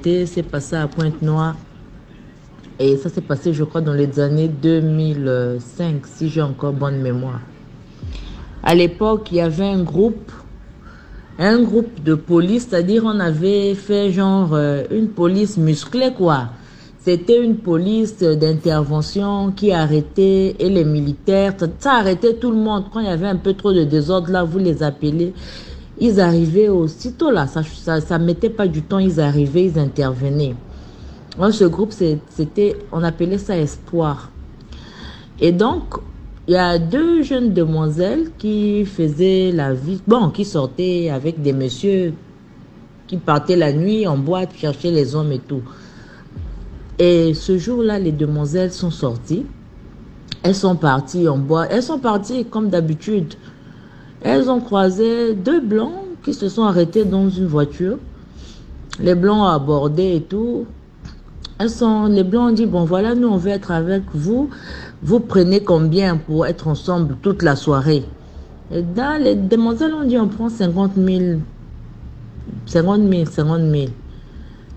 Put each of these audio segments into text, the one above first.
C'est passé à Pointe-Noire. Et ça s'est passé, je crois, dans les années 2005, si j'ai encore bonne mémoire. À l'époque, il y avait un groupe de police, c'est-à-dire on avait fait genre une police musclée, quoi. C'était une police d'intervention qui arrêtait et les militaires, ça arrêtait tout le monde. Quand il y avait un peu trop de désordre, là, vous les appelez. Ils arrivaient aussitôt, là, ça mettait pas du temps, ils arrivaient, ils intervenaient. Moi, ce groupe, on appelait ça Espoir. Et donc, il y a deux jeunes demoiselles qui faisaient la vie, bon, qui sortaient avec des messieurs qui partaient la nuit en boîte chercher les hommes et tout. Et ce jour-là, les demoiselles sont sorties. Elles sont parties en boîte. Elles sont parties comme d'habitude. Elles ont croisé deux blancs qui se sont arrêtés dans une voiture. Les blancs ont abordé et tout. Les blancs ont dit, bon voilà, nous on veut être avec vous. Vous prenez combien pour être ensemble toute la soirée? Et là, les demoiselles ont dit, on prend 50 000. 50 000, 50 000.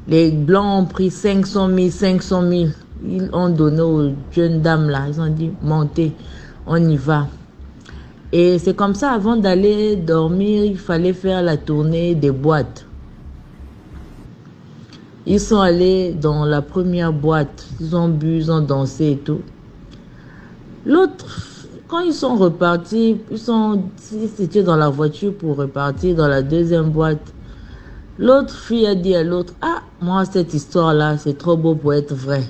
Les blancs ont pris 500 000, 500 000. Ils ont donné aux jeunes dames là. Ils ont dit, montez, on y va. Et c'est comme ça, avant d'aller dormir, il fallait faire la tournée des boîtes. Ils sont allés dans la première boîte. Ils ont bu, ils ont dansé et tout. L'autre, quand ils sont repartis, ils étaient dans la voiture pour repartir dans la deuxième boîte. L'autre fille a dit à l'autre, ah, moi cette histoire-là, c'est trop beau pour être vrai.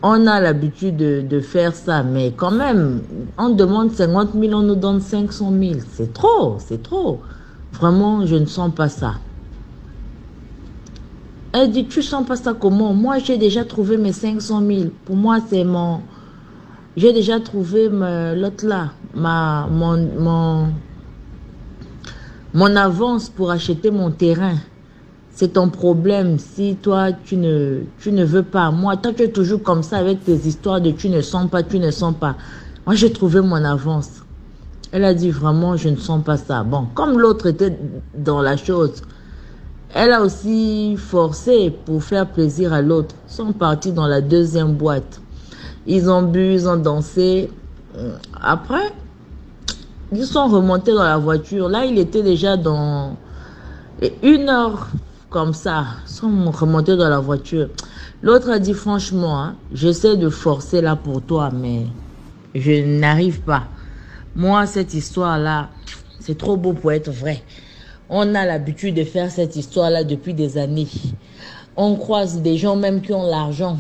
On a l'habitude de faire ça, mais quand même, on demande 50 000, on nous donne 500 000. C'est trop, c'est trop. Vraiment, je ne sens pas ça. Elle dit, tu sens pas ça comment? Moi, j'ai déjà trouvé mes 500 000. Pour moi, c'est mon... J'ai déjà trouvé l'autre là, mon avance pour acheter mon terrain. C'est ton problème si toi, tu ne veux pas. Moi, toi, tu es toujours comme ça avec tes histoires de tu ne sens pas, tu ne sens pas. Moi, j'ai trouvé mon avance. Elle a dit vraiment, je ne sens pas ça. Bon, comme l'autre était dans la chose, elle a aussi forcé pour faire plaisir à l'autre. Ils sont partis dans la deuxième boîte. Ils ont bu, ils ont dansé. Après, ils sont remontés dans la voiture. Là, il était déjà dans 1 heure comme ça. Ils sont remontés dans la voiture. L'autre a dit, franchement, hein, j'essaie de forcer là pour toi, mais je n'arrive pas. Moi, cette histoire-là, c'est trop beau pour être vrai. On a l'habitude de faire cette histoire-là depuis des années. On croise des gens même qui ont l'argent.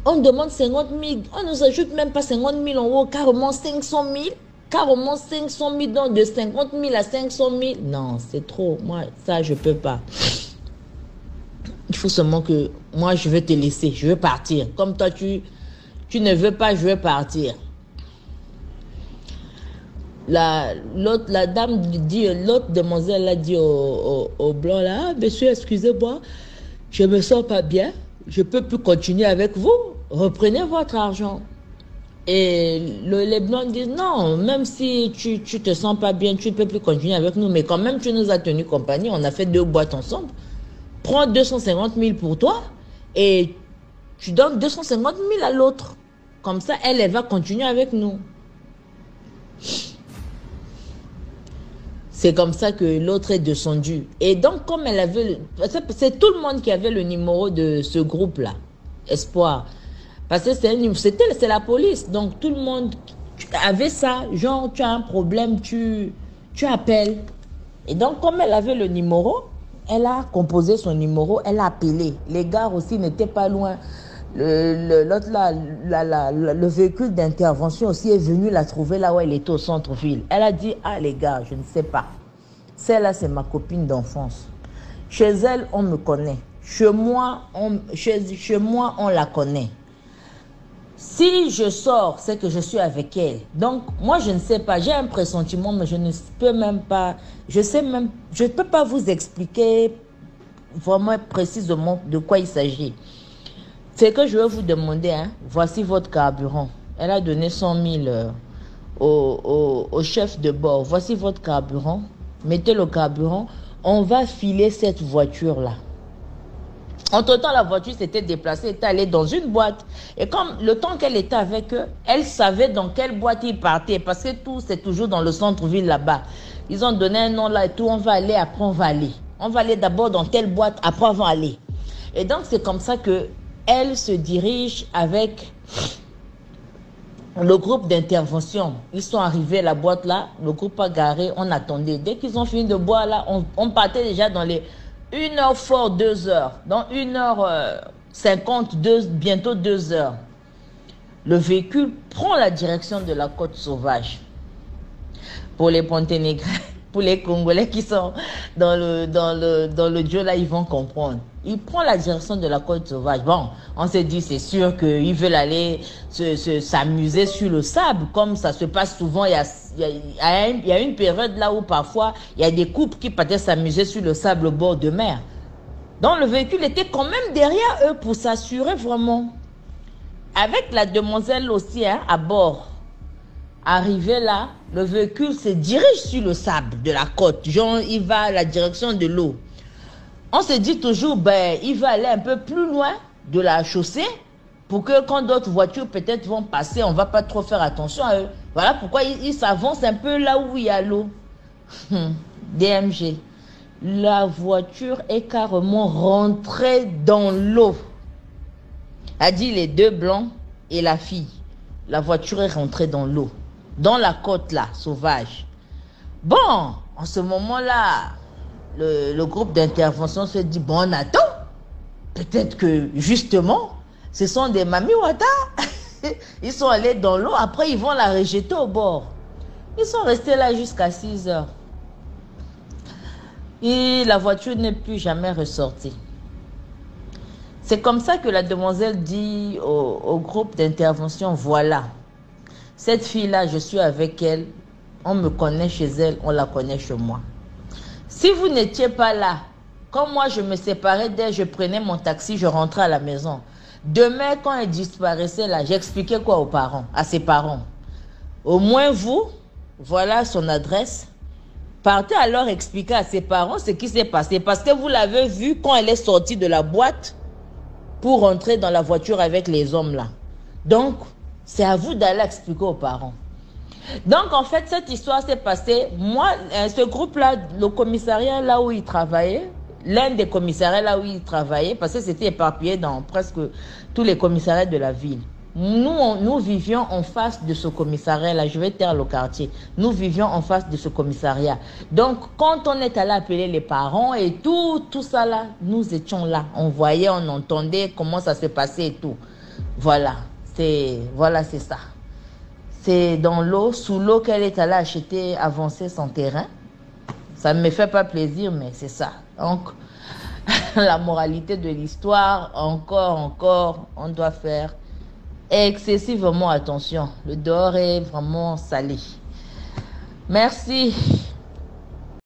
On demande 50 000. On nous ajoute même pas 50 000 euros, carrément 500 000. Carrément 500 000, donc de 50 000 à 500 000. Non, c'est trop. Moi, ça, je peux pas. Il faut seulement que moi, je vais te laisser. Je veux partir. Comme toi, tu ne veux pas, je veux partir. La dame dit, l'autre demoiselle a dit au blanc là, ah, monsieur, excusez-moi, je me sens pas bien, je peux plus continuer avec vous, reprenez votre argent. Et les blancs disent, non, même si tu te sens pas bien, tu ne peux plus continuer avec nous, mais quand même tu nous as tenu compagnie, on a fait 2 boîtes ensemble, prends 250 000 pour toi et tu donnes 250 000 à l'autre. Comme ça, elle va continuer avec nous. C'est comme ça que l'autre est descendu. Et donc, comme elle avait... C'est tout le monde qui avait le numéro de ce groupe-là, Espoir. Parce que c'est la police. Donc, tout le monde avait ça. Genre, tu as un problème, tu appelles. Et donc, comme elle avait le numéro, elle a composé son numéro, elle a appelé. Les gars aussi n'étaient pas loin. L'autre là, le véhicule d'intervention aussi est venu la trouver là où elle était au centre-ville. Elle a dit, ah les gars, je ne sais pas. Celle-là, c'est ma copine d'enfance. Chez elle, on me connaît. Chez moi, on la connaît. Si je sors, c'est que je suis avec elle. Donc, moi, je ne sais pas. J'ai un pressentiment, mais je ne peux même pas... Je ne peux pas vous expliquer vraiment précisément de quoi il s'agit. C'est que je vais vous demander, hein, voici votre carburant. Elle a donné 100 000 au chef de bord. Voici votre carburant. Mettez le carburant. On va filer cette voiture-là. Entre-temps, la voiture s'était déplacée, était allée dans une boîte. Et comme le temps qu'elle était avec eux, elle savait dans quelle boîte ils partaient. Parce que tout, c'est toujours dans le centre-ville là-bas. Ils ont donné un nom là et tout. On va aller, après on va aller. On va aller d'abord dans telle boîte, après on va aller. Et donc, c'est comme ça que elle se dirige avec le groupe d'intervention. Ils sont arrivés à la boîte là. Le groupe a garé. On attendait. Dès qu'ils ont fini de boire là, on partait déjà dans les 1h fort 2h. Dans 1h50, bientôt 2h. Le véhicule prend la direction de la côte sauvage. Pour les Ponténégrins, pour les Congolais qui sont dans le jeu là, ils vont comprendre. Il prend la direction de la côte sauvage. Bon, on s'est dit, c'est sûr qu'ils veulent aller s'amuser sur le sable, comme ça se passe souvent. Il y a une période là où parfois, il y a des couples qui partaient s'amuser sur le sable au bord de mer. Donc, le véhicule était quand même derrière eux pour s'assurer vraiment. Avec la demoiselle aussi à bord. Arrivé là, le véhicule se dirige sur le sable de la côte. Genre, il va à la direction de l'eau. On se dit toujours, ben, il va aller un peu plus loin de la chaussée pour que quand d'autres voitures peut-être vont passer, on ne va pas trop faire attention à eux. Voilà pourquoi il s'avance un peu là où il y a l'eau. DMG. La voiture est carrément rentrée dans l'eau. A dit les deux blancs et la fille. La voiture est rentrée dans l'eau. Dans la côte là, sauvage. Bon, en ce moment-là, le groupe d'intervention se dit, bon, on attend. Peut-être que, justement, ce sont des Mami Wata. Ils sont allés dans l'eau, après ils vont la rejeter au bord. Ils sont restés là jusqu'à 6h. Et la voiture n'est plus jamais ressortie. C'est comme ça que la demoiselle dit au groupe d'intervention, voilà, cette fille-là, je suis avec elle, on me connaît chez elle, on la connaît chez moi. Si vous n'étiez pas là, comme moi je me séparais d'elle, je prenais mon taxi, je rentrais à la maison. Demain, quand elle disparaissait là, j'expliquais quoi aux parents, à ses parents. Au moins vous, voilà son adresse. Partez alors expliquer à ses parents ce qui s'est passé. Parce que vous l'avez vu quand elle est sortie de la boîte pour rentrer dans la voiture avec les hommes là. Donc, c'est à vous d'aller expliquer aux parents. Donc, en fait, cette histoire s'est passée. Moi, ce groupe-là, le commissariat là où il travaillait, l'un des commissariats là où il travaillait, parce que c'était éparpillé dans presque tous les commissariats de la ville. Nous vivions en face de ce commissariat-là. Je vais taire le quartier. Nous vivions en face de ce commissariat. Donc, quand on est allé appeler les parents et tout ça là, nous étions là. On voyait, on entendait comment ça se passait et tout. Voilà, c'est ça. C'est dans l'eau, sous l'eau qu'elle est allée acheter, avancer son terrain. Ça ne me fait pas plaisir, mais c'est ça. Donc, la moralité de l'histoire, encore, on doit faire excessivement attention. Le dehors est vraiment salé. Merci.